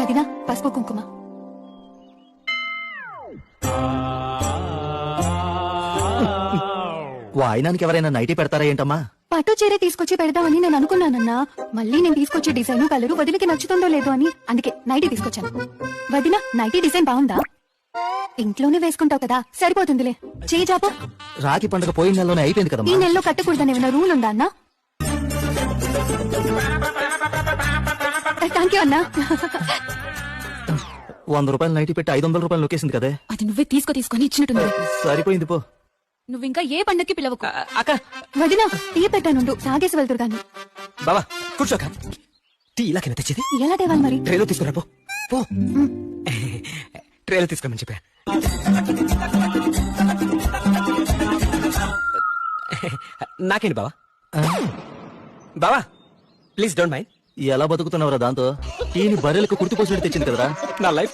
వదినా పసుపు కుంకుమ. వాయినానికి ఎవరైనా నైటీ పెడతారా ఏంటమ్మా? పట్టు చీర తీసుకొచ్చి పెడదామని నేను అనుకున్నానన్నా. మళ్ళీ నేను తీసుకొచ్చే డిజైన్ కలరు వదినకి నచ్చుతుందో లేదో అని అందుకే నైటీ తీసుకొచ్చాను. వదినా నైటీ డిజైన్ బాగుందా? ఇంట్లోనే వేసుకుంటావు కదా, సరిపోతుందిలే. చేయి చాపు. రాఖీ పండుగ పోయిన నెలలోనే అయిపోయింది ఈ కదమ్మా. నెలలో కట్టకూడదని ఏమైనా రూల్ ఉందా అన్నా? థ్యాంక్ యూ అన్నా. 100 రూపాయలు నైటీ పెట్టి 500 రూపాయలు నొక్కేసింది కదే. అది నువ్వే తీసుకొని ఇచ్చినట్టుంది. సరిపోయింది పో. నువ్వింకా ఏ పండక్కి పిలవకు. అక్క వదినా టీ పెట్టానుండు, తాగేసి వెళ్తురు గాని. బావా కూర్చోక. టీ ఇలా కింద తెచ్చేది ఎలా తేవాలి మరి? ట్రేలో తీసుకురా పో. పో ట్రేలో తీసుకోమని చెప్పా. నాకేంటి బావా? బావా ప్లీజ్ డోంట్ మైండ్. ఎలా బతుకుతున్నావురా దాంతో? టీని బర్రెలకు కుర్తుపోసినట్టు తెచ్చింది కదరా. నా లైఫ్